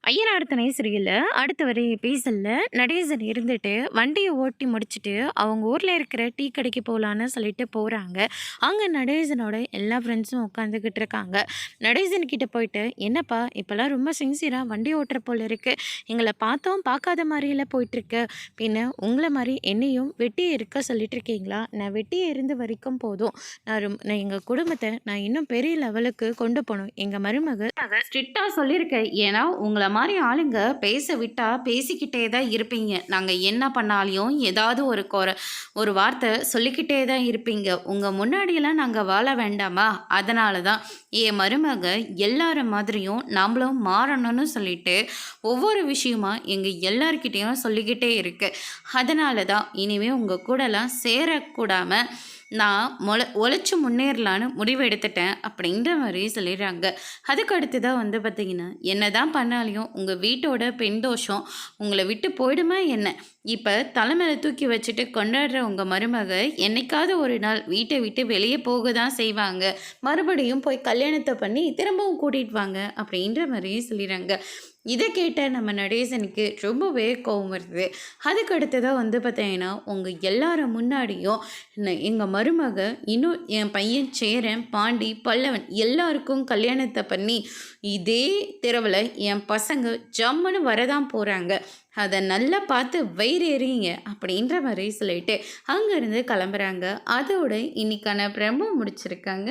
ஐயனார் துணை சரியில்ல. அடுத்த வர எபிசோட்ல நடேசன் இருந்துட்டு வண்டிய ஓட்டி முடிச்சுட்டு அவங்க ஊர்ல இருக்கிற டீ கடைக்கு போலான்னு சொல்லிட்டு போறாங்க. அங்க நடேசனோட எல்லா ஃப்ரெண்ட்ஸும் உட்காந்துக்கிட்டு இருக்காங்க. நடேசன் கிட்ட போயிட்டு, "என்னப்பா இப்போலாம் ரொம்ப சின்சியரா வண்டி ஓட்டுற போல இருக்கு. எங்களை பார்த்தோம் பார்க்காத மாதிரியில போயிட்டுருக்கு. பின்ன உங்களை மாதிரி என்னையும் வெட்டி இருக்க சொல்லிட்டு இருக்கீங்களா? நான் வெட்டியே இருந்து வரைக்கும் போதும். நான் எங்கள் குடும்பத்தை நான் இன்னும் பெரிய லெவலுக்கு கொண்டு போகணும். எங்கள் மருமக ஸ்ட்ரிக்டா சொல்லியிருக்கேன். ஏன்னா, உங்கள மாரி ஆளுங்க பேச விட்டா பேசிக்கிட்டே தான் இருப்பீங்க. நாங்க என்ன பண்ணாலும் ஏதாவது ஒரு வார்த்தை சொல்லிக்கிட்டே தான் இருப்பீங்க. உங்க முன்னாடியெல்லாம் நாங்க வாழ வேண்டாமா? அதனால தான் என் மருமக எல்லார மாதிரியும் நாமளும் மாறணும்னு சொல்லிட்டு, ஒவ்வொரு விஷயமா எங்க எல்லார்கிட்டயும் சொல்லிக்கிட்டே இருக்கு. அதனால தான் இனிமே உங்க கூடலாம் சேரக்கூடாம நான் உழைச்சி முன்னேறலான்னு முடிவு எடுத்துட்டேன் அப்படின்ற மாதிரி சொல்லிடுறாங்க. அதுக்கு அடுத்து தான் வந்து பார்த்திங்கன்னா, என்ன தான் பண்ணாலையும் உங்கள் வீட்டோட பெண் தோஷம் உங்களை விட்டு போயிடுமா என்ன? இப்போ தலைமையில தூக்கி வச்சுட்டு கொண்டாடுற உங்கள் மருமக என்னைக்காவது ஒரு நாள் வீட்டை விட்டு வெளியே போக தான் செய்வாங்க. மறுபடியும் போய் கல்யாணத்தை பண்ணி திரும்பவும் கூட்டிகிட்டு வாங்க அப்படின்ற மாதிரி சொல்லிடுறாங்க. இதை கேட்ட நம்ம நடேசனுக்கு ரொம்பவே கோவம் வருது. அதுக்கு அடுத்ததாக வந்து பார்த்தீங்கன்னா, உங்கள் எல்லாரும் முன்னாடியும் எங்கள் மருமக இன்னும் என் பையன் சேரன், பாண்டி, பல்லவன் எல்லாருக்கும் கல்யாணத்தை பண்ணி இதே தெருவில் என் பசங்க ஜம்முன்னு வரதான் போகிறாங்க. அதை நல்லா பார்த்து வயிறு எறியுங்க அப்படின்ற மாதிரி சொல்லிட்டு அங்கேருந்து கிளம்புறாங்க. அதோட இன்னைக்கான பிரமோ முடிச்சிருக்காங்க.